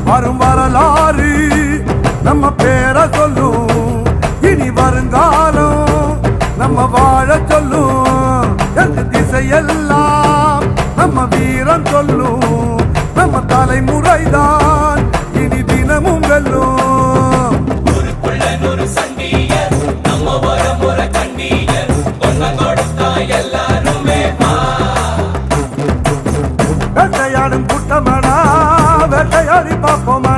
வரும் வரலாறு நம்ம பேரை சொல்லும், இனி வருங்காலம் நம்ம வாழ சொல்லும். எந்த திசையெல்லாம் நம்ம வீரம் சொல்லும், நம்ம தலைமுறைதான் இனி தினமும் வெல்லும். ஒரு சண்டியர் நம்ம வரமுறை கண்டியர் ஒன்ன கொடுத்தா எல்லாருமே வேட்டையாடும் கூட்டமடா, வேட்டையாடி பார்ப்போமா.